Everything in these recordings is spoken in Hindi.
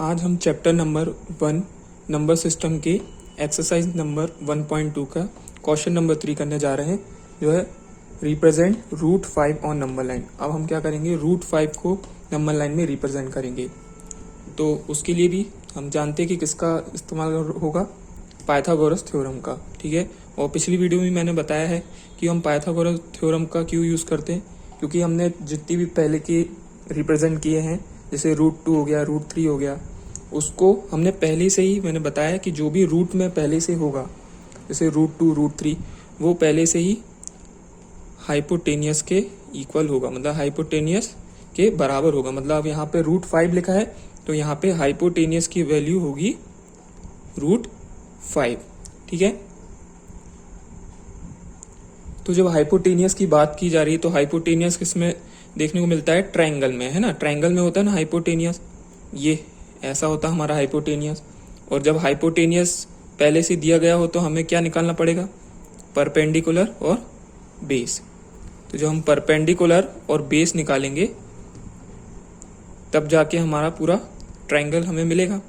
आज हम चैप्टर नंबर 1 नंबर सिस्टम के एक्सरसाइज नंबर 1.2 का क्वेश्चन नंबर 3 करने जा रहे हैं, जो है represent root 5 on number line. अब हम क्या करेंगे, रूट 5 को नंबर लाइन में रिप्रेजेंट करेंगे। तो उसके लिए भी हम जानते हैं कि किसका इस्तेमाल होगा, पाइथागोरस थ्योरम का। ठीक है, और पिछली वीडियो में मैंने बताया है कि हम पाइथागोरस थ्योरम का क्यों यूज़ करते हैं, क्योंकि हमने जितनी भी पहले के रिप्रेजेंट किए हैं, जैसे रूट 2 हो गया, रूट 3 हो गया, उसको हमने पहले से ही मैंने बताया कि जो भी रूट में पहले से होगा, जैसे रूट 2 रूट 3, वो पहले से ही हाइपोटेनियस के इक्वल होगा, मतलब हाइपोटेनियस के बराबर होगा। मतलब अब यहाँ पे रूट 5 लिखा है तो यहाँ पे हाइपोटेनियस की वैल्यू होगी रूट 5। ठीक है, तो जब हाइपोटेनियस की बात की जा रही है तो हाइपोटेनियस किसमें देखने को मिलता है, ट्रायंगल में, है ना। ट्रायंगल में होता है ना हाइपोटेनियस, ये ऐसा होता है हमारा हाइपोटेनियस। और जब हाइपोटेनियस पहले से दिया गया हो तो हमें क्या निकालना पड़ेगा, परपेंडिकुलर और बेस। तो जब हम परपेंडिकुलर और बेस निकालेंगे तब जाके हमारा पूरा ट्रायंगल हमें मिलेगा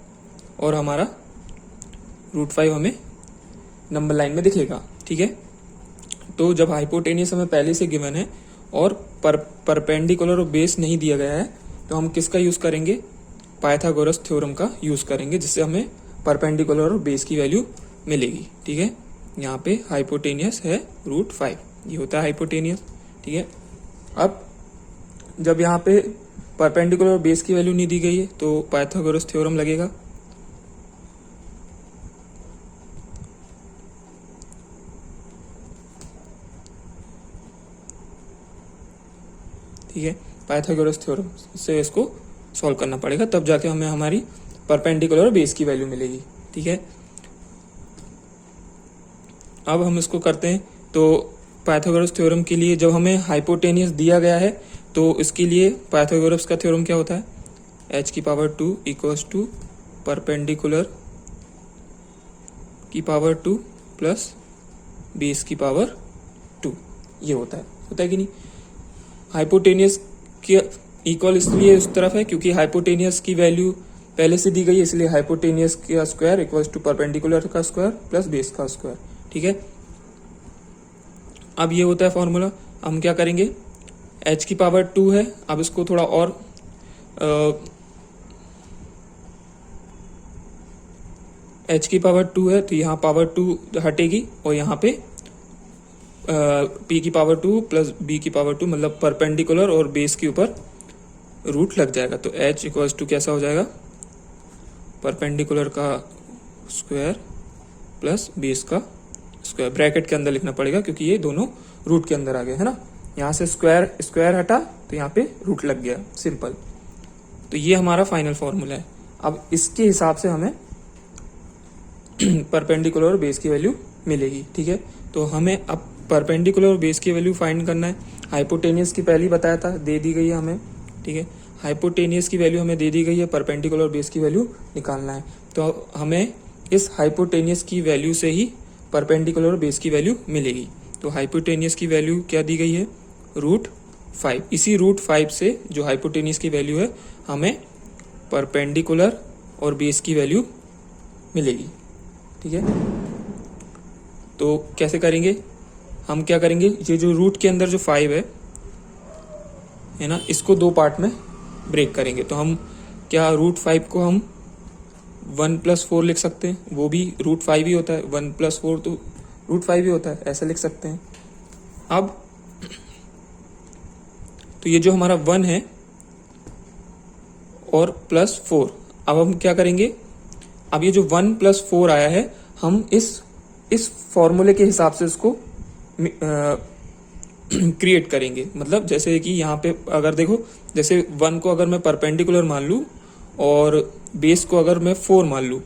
और हमारा रूट 5 हमें नंबर लाइन में दिखेगा। ठीक है, तो जब हाइपोटेनियस हमें पहले से गिवन है और परपेंडिकुलर और बेस नहीं दिया गया है तो हम किसका यूज़ करेंगे, पाइथागोरस थ्योरम का यूज़ करेंगे, जिससे हमें परपेंडिकुलर और बेस की वैल्यू मिलेगी। ठीक है, यहाँ पे हाइपोटेनियस है रूट 5, ये होता है हाइपोटेनियस। ठीक है, अब जब यहाँ पे परपेंडिकुलर और बेस की वैल्यू नहीं दी गई है तो पाइथागोरस थ्योरम लगेगा। ठीक है, पाइथागोरस थ्योरम से इसको सॉल्व करना पड़ेगा, तब जाके हमें हमारी परपेंडिकुलर और बेस की वैल्यू मिलेगी। ठीक है, अब हम इसको करते हैं। तो पाइथागोरस थ्योरम के लिए जब हमें हाइपोटेनियस दिया गया है तो इसके लिए पाइथागोरस का थ्योरम क्या होता है, h⁻² इक्वल्स टू परपेंडिकुलर की पावर 2 प्लस बेस की पावर 2, ये होता है कि नहीं। हाइपोटेनियस के इक्वल इसलिए उस तरफ है क्योंकि हाइपोटेनियस की वैल्यू पहले से दी गई है, इसलिए हाइपोटेनियस का स्क्वायर इक्वल्स टू परपेंडिकुलर का स्क्वायर प्लस बेस का स्क्वायर। ठीक है, अब ये होता है फॉर्मूला। हम क्या करेंगे, h⁻² है, अब इसको थोड़ा और h⁻² है तो यहाँ पावर 2 हटेगी और यहाँ पे p⁻² प्लस b⁻², मतलब परपेंडिकुलर और बेस के ऊपर रूट लग जाएगा। तो h इक्वल्स टू कैसा हो जाएगा, परपेंडिकुलर का स्क्वायर प्लस बेस का स्क्वायर। ब्रैकेट के अंदर लिखना पड़ेगा क्योंकि ये दोनों रूट के अंदर आ गए, है ना। यहाँ से स्क्वायर स्क्वायर हटा तो यहाँ पे रूट लग गया, सिंपल। तो ये हमारा फाइनल फॉर्मूला है। अब इसके हिसाब से हमें परपेंडिकुलर और बेस की वैल्यू मिलेगी। ठीक है, तो हमें अब परपेंडिकुलर और बेस की वैल्यू फाइंड करना है। हाइपोटेनियस की पहले ही बताया था, दे दी गई है हमें। ठीक है, हाइपोटेनियस की वैल्यू हमें दे दी गई है, परपेंडिकुलर और बेस की वैल्यू निकालना है। तो हमें इस हाइपोटेनियस की वैल्यू से ही परपेंडिकुलर और बेस की वैल्यू मिलेगी। तो हाइपोटेनियस की वैल्यू क्या दी गई है, रूट 5। इसी रूट 5 से जो हाइपोटेनियस की वैल्यू है हमें परपेंडिकुलर और बेस की वैल्यू मिलेगी। ठीक है, तो कैसे करेंगे, हम क्या करेंगे, ये जो रूट के अंदर जो 5 है ना, इसको दो पार्ट में ब्रेक करेंगे। तो हम क्या, रूट 5 को हम 1 + 4 लिख सकते हैं, वो भी रूट 5 ही होता है। 1 + 4 तो रूट 5 ही होता है, ऐसा लिख सकते हैं। अब तो ये जो हमारा 1 है और +4, अब हम क्या करेंगे, अब ये जो 1 + 4 आया है, हम इस फॉर्मूले के हिसाब से इसको क्रिएट करेंगे। मतलब जैसे कि यहाँ पे अगर देखो, जैसे 1 को अगर मैं परपेंडिकुलर मान लूँ और बेस को अगर मैं 4 मान लूँ।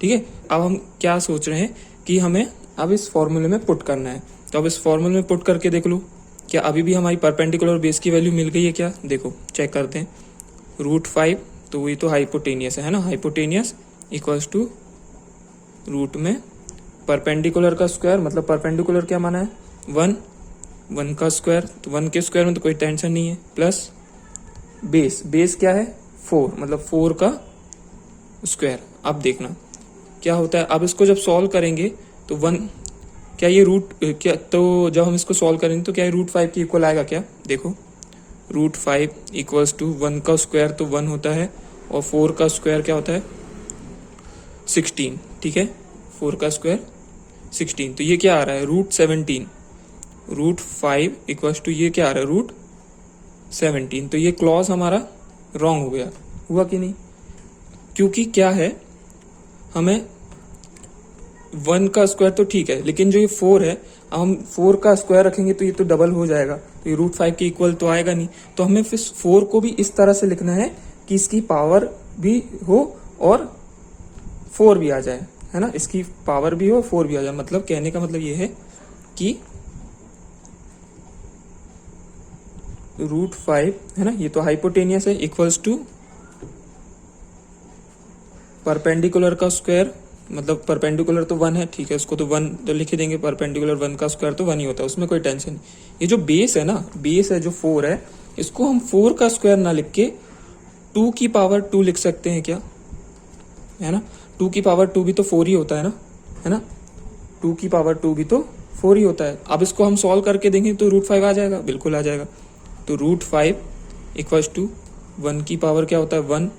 ठीक है, अब हम क्या सोच रहे हैं कि हमें अब इस फॉर्मूले में पुट करना है। तो अब इस फॉर्मूले में पुट करके देख लो, क्या अभी भी हमारी परपेंडिकुलर और बेस की वैल्यू मिल गई है क्या, देखो चेक करते हैं। रूट 5 तो वही तो हाइपोटेनियस है ना, हाइपोटेनियस इक्वल्स टू रूट में परपेंडिकुलर का स्क्वायर, मतलब परपेंडिकुलर क्या माना है, 1 का स्क्वायर, तो 1 के स्क्वायर में तो कोई टेंशन नहीं है, प्लस बेस क्या है 4, मतलब 4 का स्क्वायर। अब देखना क्या होता है। अब इसको जब सॉल्व करेंगे तो वन, क्या ये रूट क्या, तो जब हम इसको सॉल्व करेंगे तो क्या ये √5 के इक्वल आएगा क्या? देखो √5 इक्वल्स टू 1 का स्क्वायर तो 1 होता है, और 4 का स्क्वायर क्या होता है? 16। ठीक है, 4 का स्क्वायर 16, तो ये क्या आ रहा है? √17। √5 इक्वल्स टू ये क्या आ रहा है? √17। तो ये क्लॉज हमारा रॉन्ग हो गया, हुआ कि नहीं? क्योंकि क्या है, हमें 1 का स्क्वायर तो ठीक है, लेकिन जो ये 4 है, हम 4 का स्क्वायर रखेंगे तो ये तो डबल हो जाएगा, तो ये √5 के इक्वल तो आएगा नहीं। तो हमें फिर 4 को भी इस तरह से लिखना है कि इसकी पावर भी हो और 4 भी आ जाए, है ना, इसकी पावर भी हो 4 भी आ जाए। मतलब कहने का मतलब ये है कि √5 है ना, ये तो हाइपोटेनियस है, इक्वल्स टू परपेंडिकुलर का स्क्वायर, मतलब परपेंडिकुलर तो 1 है, ठीक है, उसको तो 1 तो लिख देंगे, परपेंडिकुलर 1 का स्क्वायर तो 1 ही होता है, उसमें कोई टेंशन नहीं। ये जो बेस है ना, बेस है जो 4 है, इसको हम 4 का स्क्वायर ना लिख के 2 की पावर 2 लिख सकते हैं क्या? है ना, 2 की पावर 2 भी तो 4 ही होता है ना, है ना, 2 की पावर 2 भी तो 4 ही होता है। अब इसको हम सॉल्व करके देंगे तो √5 आ जाएगा, बिल्कुल आ जाएगा। तो √5 इक्वल्स टू 1 की पावर क्या होता है? 1,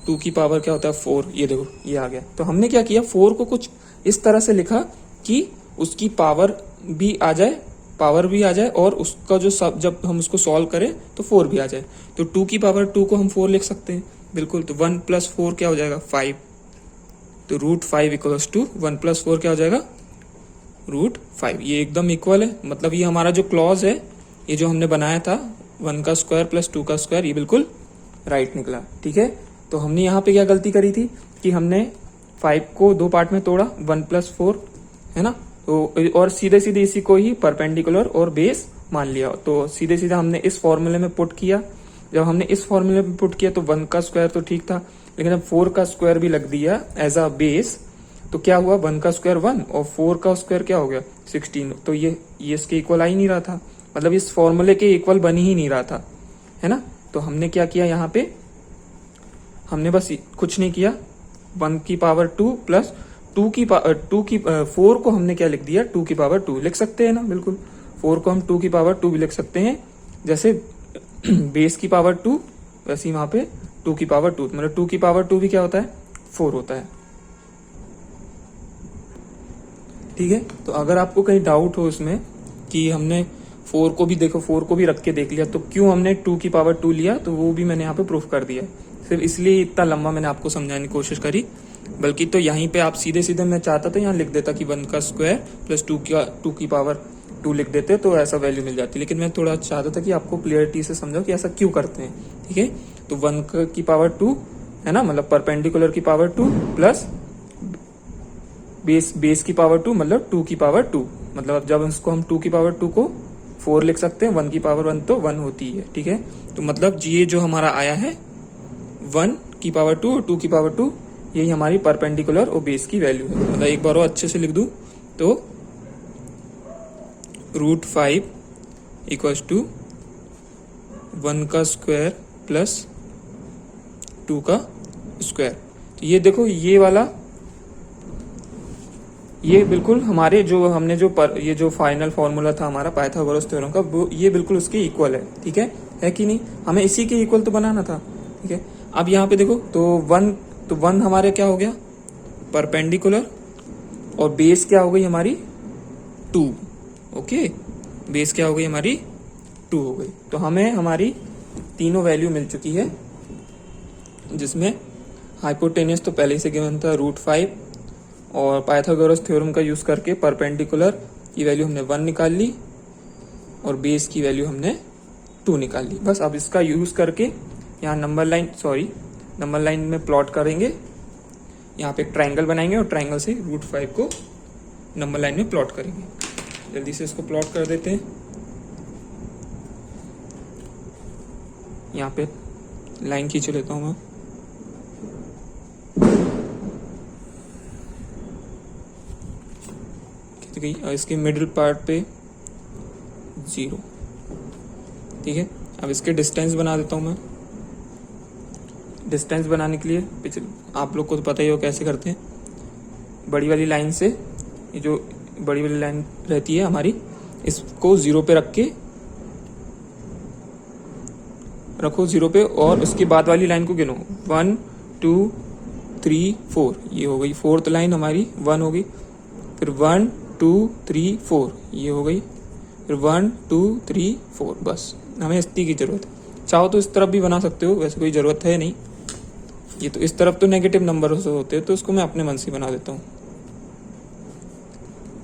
2 की पावर क्या होता है? 4। ये देखो ये आ गया। तो हमने क्या किया, 4 को कुछ इस तरह से लिखा कि उसकी पावर भी आ जाए, पावर भी आ जाए, और उसका जो सब जब हम उसको सॉल्व करें तो 4 भी आ जाए। तो 2 की पावर 2 को हम 4 लिख सकते हैं, बिल्कुल। तो 1 + 4 क्या हो जाएगा? 5। तो √5 इक्वल्स टू 1 + 4 क्या हो जाएगा? √5। ये एकदम इक्वल है, मतलब ये हमारा जो क्लॉज है, ये जो हमने बनाया था 1 का स्क्वायर + 2 का स्क्वायर, ये बिल्कुल राइट निकला। ठीक है, तो हमने यहाँ पे क्या गलती करी थी कि हमने 5 को 2 पार्ट में तोड़ा, 1 + 4, है ना, तो और सीधे सीधे इसी को ही परपेंडिकुलर और बेस मान लिया। तो सीधे सीधे हमने इस फॉर्मूले में पुट किया। जब हमने इस फॉर्मूले में पुट किया तो 1 का स्क्वायर तो ठीक था, लेकिन अब 4 का स्क्वायर भी लग दिया एज अ बेस, तो क्या हुआ? 1 का स्क्वायर 1 और 4 का स्क्वायर क्या हो गया? 16। तो ये इसके इक्वल आ ही नहीं रहा था, मतलब इस फॉर्मूले के इक्वल बन ही नहीं रहा था, है ना। तो हमने क्या किया यहाँ पे, हमने बस कुछ नहीं किया, 1 की पावर 2 प्लस 2 की 4 को हमने क्या लिख दिया? 2 की पावर 2 लिख सकते हैं ना, बिल्कुल। 4 को हम 2 की पावर 2 भी लिख सकते हैं, जैसे बेस की पावर 2 वैसे ही वहां पे 2 की पावर 2, मतलब 2 की पावर 2 भी क्या होता है? 4 होता है। ठीक है, तो अगर आपको कहीं डाउट हो इसमें कि हमने 4 को भी देखो, 4 को भी रख के देख लिया, तो क्यों हमने 2 की पावर 2 लिया, तो वो भी मैंने यहाँ पे प्रूफ कर दिया। सिर्फ इसलिए इतना लंबा मैंने आपको समझाने की कोशिश करी, बल्कि तो यहीं पे आप सीधे सीधे, मैं चाहता था यहाँ लिख देता कि 1 का स्क्वायर प्लस 2 की पावर 2 लिख देते तो ऐसा वैल्यू मिल जाती, लेकिन मैं थोड़ा चाहता था कि आपको क्लियरिटी से समझाओ कि ऐसा क्यों करते हैं। ठीक है, तो 1 की पावर 2 है ना, मतलब परपेंडिकुलर की पावर 2 प्लस बेस की पावर 2 मतलब 2 की पावर 2, मतलब जब इसको हम 2 की पावर 2 को 4 लिख सकते हैं, 1 की पावर 1 तो 1 होती है। ठीक है, तो मतलब ये जो हमारा आया है 1 की पावर 2 और 2 की पावर 2, यही हमारी परपेंडिकुलर और बेस की वैल्यू है। मतलब एक बार और अच्छे से लिख दूं तो √5 इक्वल्स टू 1 का स्क्वायर प्लस 2 का स्क्वायर। तो ये देखो, ये वाला, ये बिल्कुल हमारे जो हमने ये जो फाइनल फॉर्मूला था हमारा पाइथागोरस थ्योरम का, वो ये बिल्कुल उसके इक्वल है। ठीक है कि नहीं? हमें इसी के इक्वल तो बनाना था। ठीक है, अब यहाँ पे देखो, तो 1 हमारे क्या हो गया? परपेंडिकुलर, और बेस क्या हो गई हमारी? 2। ओके, बेस क्या हो गई हमारी? 2 हो गई। तो हमें हमारी तीनों वैल्यू मिल चुकी है, जिसमें हाइपोटेनियस तो पहले से गिवन था √5, और पाइथागोरस थ्योरम का यूज करके परपेंडिकुलर की वैल्यू हमने 1 निकाल ली, और बेस की वैल्यू हमने 2 निकाल ली। बस अब इसका यूज करके यहाँ नंबर लाइन में प्लॉट करेंगे, यहाँ पे एक ट्राइंगल बनाएंगे, और ट्राइंगल से √5 को नंबर लाइन में प्लॉट करेंगे। जल्दी से इसको प्लॉट कर देते हैं। यहाँ पे लाइन खींच लेता हूँ मैं। गई, और इसके मिडिल पार्ट पे 0। ठीक है, अब इसके डिस्टेंस बना देता हूं मैं। डिस्टेंस बनाने के लिए पिछले आप लोग को तो पता ही हो कैसे करते हैं। बड़ी वाली लाइन से, ये जो बड़ी वाली लाइन रहती है हमारी, इसको 0 पे रखो 0 पे, और उसके बाद वाली लाइन को गिनो 1 2 3 4, ये हो गई 4th लाइन हमारी 1 हो गई। फिर 1 2 3 4 ये हो गई, फिर 1 2 3 4। बस हमें इतनी की जरूरत है। चाहो तो इस तरफ भी बना सकते हो, वैसे कोई ज़रूरत है नहीं। ये तो इस तरफ तो नेगेटिव नंबर होते हैं, तो उसको मैं अपने मन से बना देता हूँ।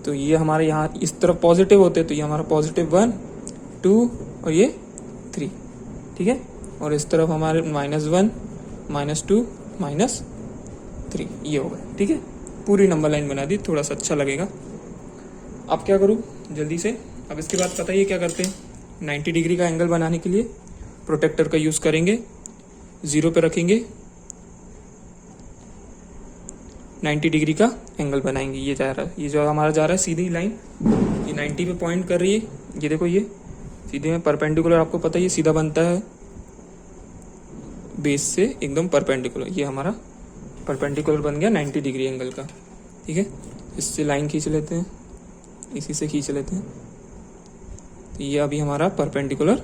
तो ये हमारे यहाँ इस तरफ पॉजिटिव होते हैं, तो ये हमारा पॉजिटिव 1 2 और ये 3, ठीक है। और इस तरफ हमारे -1 -2 -3, ये हो गया, ठीक है। पूरी नंबर लाइन बना दी, थोड़ा सा अच्छा लगेगा। अब क्या करूँ जल्दी से, अब इसके बाद पता ही क्या करते हैं, 90 डिग्री का एंगल बनाने के लिए प्रोटेक्टर का यूज़ करेंगे। 0 पे रखेंगे, 90 डिग्री का एंगल बनाएंगे। ये जा रहा है, ये जो हमारा जा रहा है सीधी लाइन, ये 90 पे पॉइंट कर रही है। ये देखो, ये सीधे में परपेंडिकुलर, आपको पता है ये सीधा बनता है बेस से एकदम परपेंडिकुलर। ये हमारा परपेंडिकुलर बन गया 90 डिग्री एंगल का, ठीक है। इससे लाइन खींच लेते हैं, इसी से खींच लेते हैं। तो ये अभी हमारा परपेंडिकुलर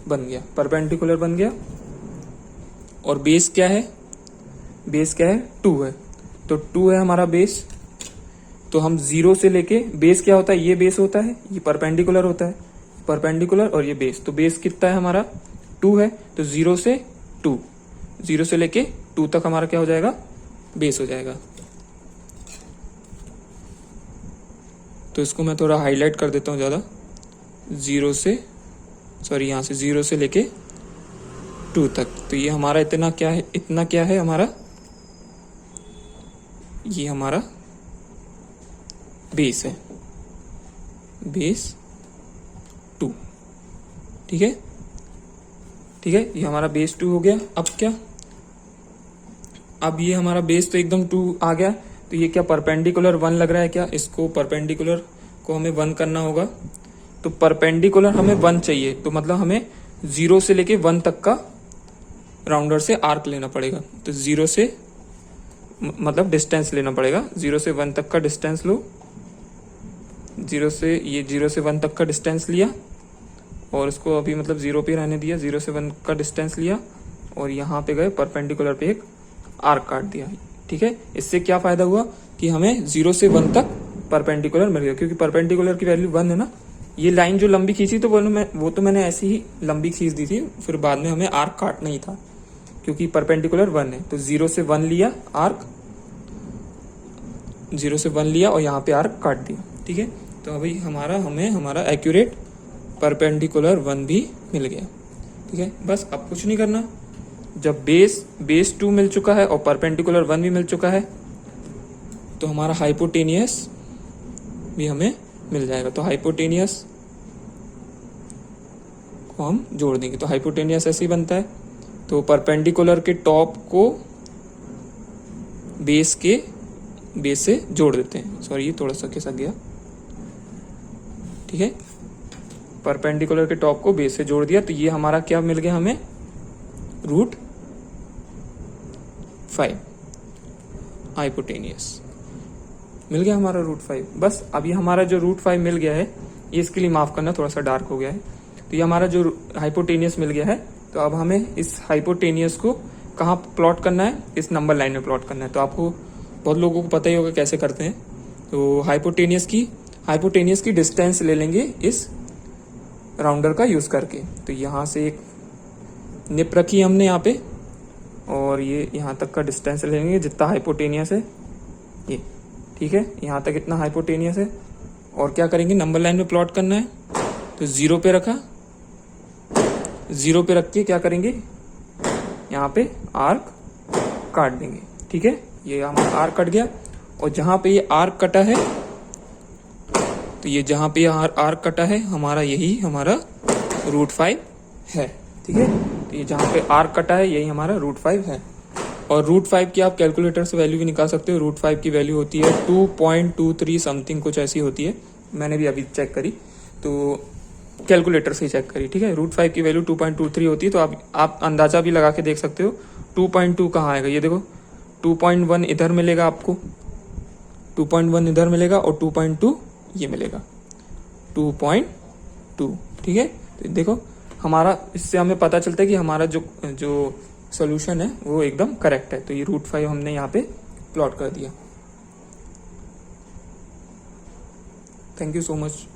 बन गया, परपेंडिकुलर बन गया। और बेस क्या है, बेस क्या है 2 है, तो 2 है हमारा बेस। तो हम 0 से लेके, बेस क्या होता है, ये बेस होता है, ये परपेंडिकुलर होता है, परपेंडिकुलर और ये बेस। तो बेस कितना है हमारा 2 है, तो 0 से 2, 0 से लेके 2 तक हमारा क्या हो जाएगा, बेस हो जाएगा। तो इसको मैं थोड़ा हाईलाइट कर देता हूँ ज़्यादा। 0 से, सॉरी यहाँ से 0 से लेके 2 तक, तो ये हमारा इतना क्या है, इतना क्या है हमारा, ये हमारा बेस है, बेस 2, ठीक है, ठीक है। ये हमारा बेस 2 हो गया। अब क्या, अब ये हमारा बेस तो एकदम 2 आ गया, तो ये क्या परपेंडिकुलर 1 लग रहा है क्या, इसको परपेंडिकुलर को हमें 1 करना होगा। तो परपेंडिकुलर हमें 1 चाहिए, तो मतलब हमें 0 से लेके 1 तक का राउंडर से आर्क लेना पड़ेगा। तो 0 से मतलब डिस्टेंस लेना पड़ेगा, 0 से 1 तक का डिस्टेंस लो। 0 से, ये 0 से 1 तक का डिस्टेंस लिया, और इसको अभी मतलब 0 पे रहने दिया। 0 से 1 का डिस्टेंस लिया, और यहाँ पे गए परपेंडिकुलर पे एक आर्क काट दिया, ठीक है। इससे क्या फ़ायदा हुआ कि हमें 0 से 1 तक परपेंडिकुलर मिल गया, क्योंकि परपेंडिकुलर की वैल्यू 1 है ना। ये लाइन जो लंबी खींची तो वो तो मैंने ऐसी ही लंबी खींच दी थी, फिर बाद में हमें आर्क काटना ही था, क्योंकि परपेंडिकुलर 1 है। तो 0 से 1 लिया आर्क, 0 से 1 लिया और यहाँ पे आर्क काट दिया, ठीक है। तो अभी हमें हमारा एक्यूरेट परपेंडिकुलर 1 भी मिल गया, ठीक है। बस अब कुछ नहीं करना। जब बेस 2 मिल चुका है और परपेंडिकुलर 1 भी मिल चुका है, तो हमारा हाइपोटेनियस भी हमें मिल जाएगा। तो हाइपोटेनियस को हम जोड़ देंगे। तो हाइपोटेनियस ऐसे ही बनता है। तो परपेंडिकुलर के टॉप को बेस से जोड़ देते हैं। सॉरी, ये थोड़ा सा खिसक गया, ठीक है। परपेंडिकुलर के टॉप को बेस से जोड़ दिया, तो ये हमारा क्या मिल गया हमें, √5 हाइपोटेनियस मिल गया हमारा √5। बस अब ये हमारा जो √5 मिल गया है, ये इसके लिए माफ़ करना, थोड़ा सा डार्क हो गया है। तो ये हमारा जो हाइपोटेनियस मिल गया है, तो अब हमें इस हाइपोटेनियस को कहाँ प्लॉट करना है, इस नंबर लाइन में प्लॉट करना है। तो आपको बहुत लोगों को पता ही होगा कैसे करते हैं। तो हाइपोटेनियस की डिस्टेंस ले लेंगे इस राउंडर का यूज़ करके। तो यहाँ से एक निप रखी हमने यहाँ पे, और ये यहाँ तक का डिस्टेंस ले लेंगे जितना हाइपोटेनियस है ये, ठीक है। यहाँ तक इतना हाइपोटेनियस है। और क्या करेंगे, नंबर लाइन में प्लॉट करना है। तो 0 पे रखा, 0 पे रख के क्या करेंगे, यहाँ पे आर्क काट देंगे, ठीक है। ये हमारा आर्क कट गया, और जहाँ पे ये आर्क कटा है, तो ये जहाँ पे आर्क कटा है हमारा, यही हमारा √5 है, ठीक है। तो ये जहाँ पे आर्क कटा है यही हमारा √5 है। और √5 की आप कैलकुलेटर से वैल्यू भी निकाल सकते हो। √5 की वैल्यू होती है 2.23 समथिंग, कुछ ऐसी होती है। मैंने भी अभी चेक करी, तो कैलकुलेटर से ही चेक करी, ठीक है। √5 की वैल्यू 2.23 होती है। तो आप अंदाजा भी लगा के देख सकते हो। 2.2 कहाँ आएगा, ये देखो 2.1 इधर मिलेगा आपको, 2.1 इधर मिलेगा और 2.2 ये मिलेगा, 2.2। ठीक है, तो देखो हमारा, इससे हमें पता चलता है कि हमारा जो जो सोल्यूशन है वो एकदम करेक्ट है। तो ये √5 हमने यहाँ पे प्लॉट कर दिया। Thank you so much.